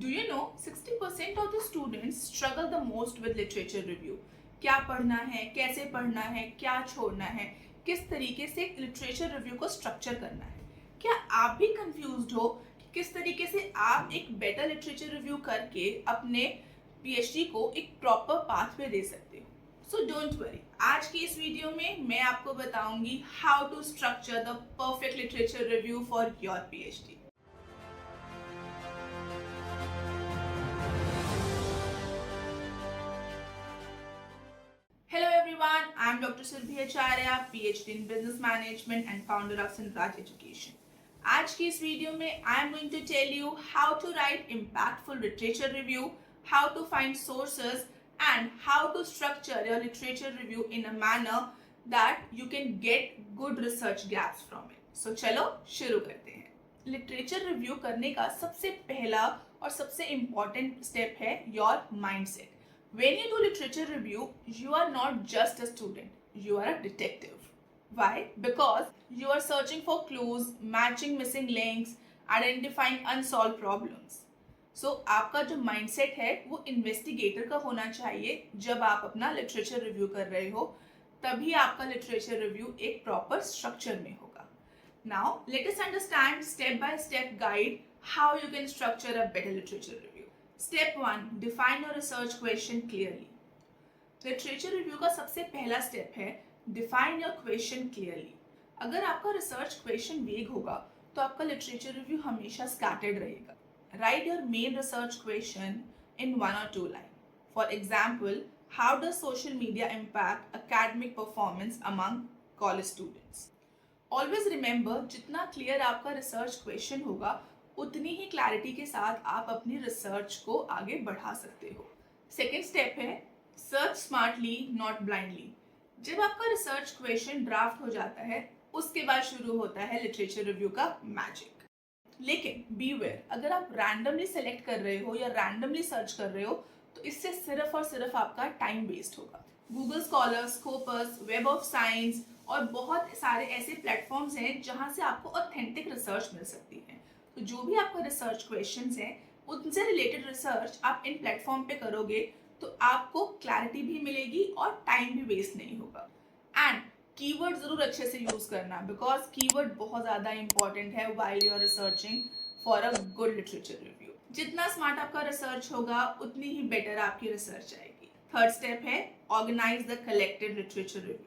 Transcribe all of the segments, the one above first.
Do you know 60% of the students struggle the most with literature review? क्या पढ़ना है, कैसे पढ़ना है, क्या छोड़ना है, किस तरीके से लिटरेचर रिव्यू को स्ट्रक्चर करना है? क्या आप भी कंफ्यूज्ड हो कि किस तरीके से आप एक बेटर लिटरेचर रिव्यू करके अपने पीएचडी को एक प्रॉपर पाथवे दे सकते हो? सो डोंट वरी, आज की इस वीडियो में मैं आपको बताऊंगी how to structure the perfect literature review for your PhD. Hello everyone, I am Dr. Surbhi Acharya, PhD in Business Management and founder of Sinraj Education. आज की इस वीडियो में I am going to tell you how to write impactful literature review, how to find sources and how to structure your literature review in a manner that you can get good research gaps from it. So चलो शुरू करते हैं. Literature review करने का सबसे पहला और सबसे इम्पॉर्टेंट स्टेप है your mindset. When you do literature review, you are not just a student, you are a detective. Why? Because you are searching for clues, matching missing links, identifying unsolved problems. So, आपका जो mindset है वो investigator का होना चाहिए जब आप अपना literature review कर रहे हो, तभी आपका literature review एक proper structure में होगा. Now, let us understand step by step guide how you can structure a better literature review. Step 1. Define your research question clearly. Literature review का सबसे पहला स्टेप है डिफाइन योर क्वेश्चन क्लियरली. अगर आपका research question वेग होगा तो आपका लिटरेचर रिव्यू हमेशा स्कैटर्ड रहेगा. Right your main research question in 1 or 2 line. For example, how does social media impact academic performance among college students. Always remember, जितना clear आपका रिसर्च क्वेश्चन होगा उतनी ही क्लैरिटी के साथ आप अपनी रिसर्च को आगे बढ़ा सकते हो. सेकेंड स्टेप है सर्च स्मार्टली नॉट ब्लाइंडली. जब आपका रिसर्च क्वेश्चन ड्राफ्ट हो जाता है उसके बाद शुरू होता है लिटरेचर रिव्यू का मैजिक. लेकिन बीवेयर, अगर आप रैंडमली सेलेक्ट कर रहे हो या रैंडमली सर्च कर रहे हो तो इससे सिर्फ और सिर्फ आपका टाइम वेस्ट होगा. Google scholar, Scopus, web of science और बहुत सारे ऐसे प्लेटफॉर्म्स हैं जहाँ से आपको ऑथेंटिक रिसर्च मिल सकती है. तो जो भी आपका रिसर्च क्वेश्चंस हैं उनसे रिलेटेड रिसर्च आप इन प्लेटफॉर्म पे करोगे तो आपको क्लैरिटी भी मिलेगी और टाइम भी वेस्ट नहीं होगा. एंड कीवर्ड जरूर अच्छे से यूज करना बिकॉज कीवर्ड बहुत ज़्यादा इंपॉर्टेंट है while you are researching for a good literature review. जितना स्मार्ट आपका रिसर्च होगा उतनी ही बेटर आपकी रिसर्च आएगी. थर्ड स्टेप है organise the collected literature review.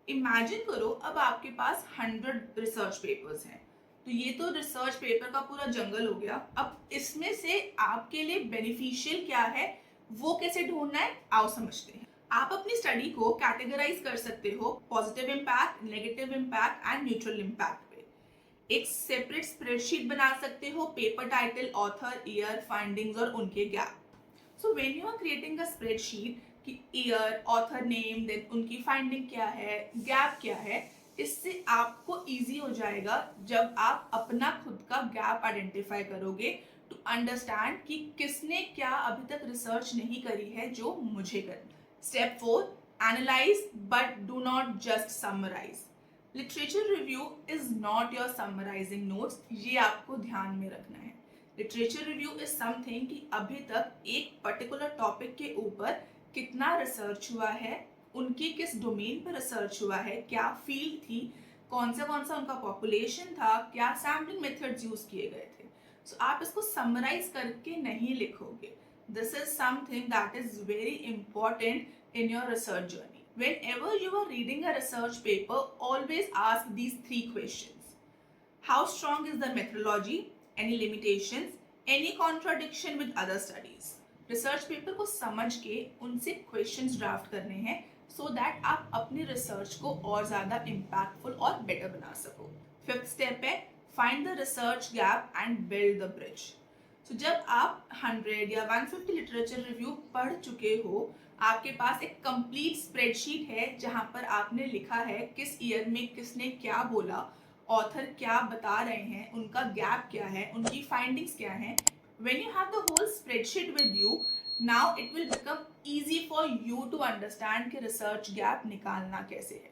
Imagine करो अब आपके पास 100 रिसर्च पेपर्स हैं. तो ये तो रिसर्च पेपर का पूरा जंगल हो गया. अब इसमें से आपके लिए बेनिफिशियल क्या है वो कैसे ढूंढना है आओ समझते हैं. आप अपनी स्टडी को कैटेगराइज कर सकते हो positive impact, negative impact and neutral impact पे. एक सेपरेट स्प्रेडशीट बना सकते हो paper title, author, year, findings और उनके gap. So when you are creating a spreadsheet कि ईयर, ऑथर नेम, देन उनकी फाइंडिंग क्या है, गैप क्या है, इससे आपको इजी हो जाएगा जब आप अपना खुद का गैप आइडेंटिफाई करोगे टू अंडरस्टैंड कि किसने क्या अभी तक रिसर्च नहीं करी है जो मुझे करनी. Step 4. Analyse but do not just summarise. Literature review is not your summarising notes, ये आपको ध्यान में रखना है. लिटरेचर रिव्यू इज समथिंग कि अभी तक एक पर्टिकुलर टॉपिक के ऊपर कितना रिसर्च हुआ है, उनकी किस डोमेन पर रिसर्च हुआ है, क्या फील्ड थी, कौन सा उनका पॉपुलेशन था, क्या सैम्पलिंग मेथड्स यूज किए गए थे. सो आप इसको समराइज करके नहीं लिखोगे. This is something that is very important in your research journey. Whenever you are reading a research paper, always ask these 3 questions. How strong is the methodology? Any limitations? Any contradiction with other studies? Research paper को समझ के उनसे questions draft करने हैं so that आप अपनी research को और ज़्यादा इम्पैक्टफुल और बेटर बना सको. फिफ्थ स्टेप है find the research gap and build the bridge. So जब आप 100 या 150 लिटरेचर रिव्यू पढ़ चुके हो, आपके पास एक कंप्लीट स्प्रेडशीट है जहाँ पर आपने लिखा है किस ईयर में किसने क्या बोला, ऑथर क्या बता रहे हैं, उनका गैप क्या है, उनकी फाइंडिंग्स क्या हैं. When you have the whole spreadsheet with you, now it will become easy for you to understand कि research gap निकालना कैसे है.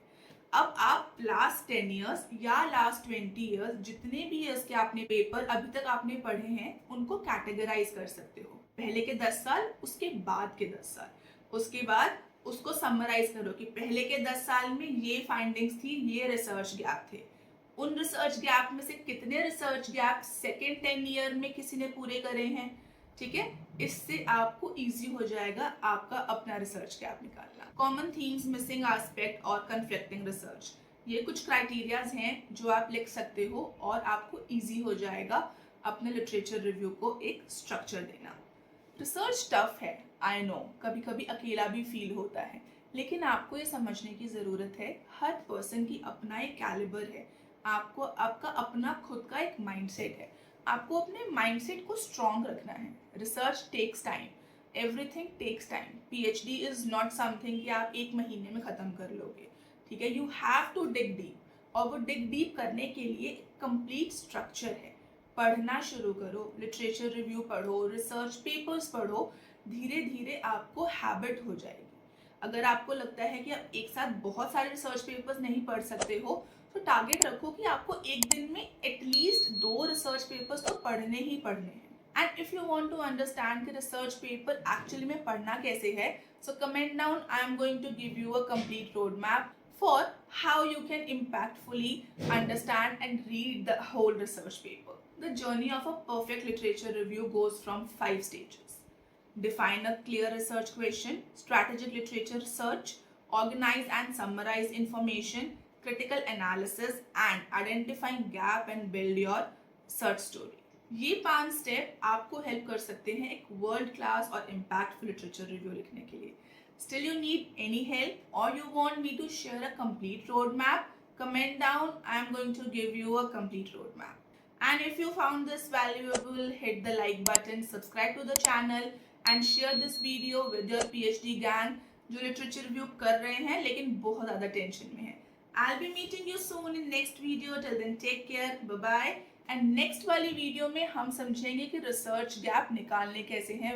अब आप लास्ट 10 ईयर्स या लास्ट 20 ईयर्स जितने भी ईयर्स के आपने पेपर अभी तक आपने पढ़े हैं उनको कैटेगराइज कर सकते हो। पहले के 10 साल, उसके बाद के 10 साल, उसके बाद उसको समराइज करो कि पहले के 10 साल में ये फाइंडिंग्स थी, ये रिसर्च गैप थे। उन रिसर्च गैप में से कितने रिसर्च गैप सेकेंड 10 ईयर में किसी ने पूरे करे हैं, ठीक है। इससे आपको इजी हो जाएगा आपका अपना रिसर्च गैप निकालना। कॉमन थीम्स, मिसिंग एस्पेक्ट और कन्फ्लिक्टिंग रिसर्च, ये कुछ क्राइटेरियाज हैं जो आप लिख सकते हो और आपको इजी हो जाएगा अपने लिटरेचर रिव्यू को एक स्ट्रक्चर देना। रिसर्च टफ है, आई नो, कभी कभी अकेला भी फील होता है, लेकिन आपको ये समझने की ज़रूरत है हर पर्सन की अपना एक कैलिबर है। आपको आपका अपना खुद का एक माइंडसेट है, आपको अपने माइंडसेट को स्ट्रॉन्ग रखना है। Research takes time, everything takes time. PhD is not something कि आप एक महीने में ख़त्म कर लोगे, ठीक है। You have to dig deep, और वो डिग डीप करने के लिए कंप्लीट स्ट्रक्चर है। पढ़ना शुरू करो, लिटरेचर रिव्यू पढ़ो, रिसर्च पेपर्स पढ़ो, धीरे धीरे आपको हैबिट हो जाएगी। अगर आपको लगता है कि आप एक साथ बहुत सारे रिसर्च पेपर्स नहीं पढ़ सकते हो, तो टारगेट रखो कि आपको एक दिन में एटलीस्ट 2 रिसर्च पेपर्स तो पढ़ने ही पढ़ने हैं। And if you want to understand कि रिसर्च पेपर एक्चुअली में पढ़ना कैसे है, so comment down. I am going to give you a complete roadmap for how you can impactfully understand and read the whole research paper. The journey of a perfect literature review goes from 5 stages. Define a clear research question, strategic literature research, organize and summarize information, critical analysis, and identifying gap and build your search story. ये 5 step आपको help कर सकते हैं एक world class और impactful literature review लिखने के लिए। Still you need any help or you want me to share a complete roadmap? Comment down. I am going to give you a complete roadmap. And if you found this valuable, hit the like button, subscribe to the channel and share this video with your PhD gang जो literature review कर रहे हैं लेकिन बहुत ज़्यादा tension में है। I'll be meeting you soon in next video. Till then take care. Bye bye. And next वाली वीडियो में हम समझेंगे कि रिसर्च गैप निकालने कैसे हैं।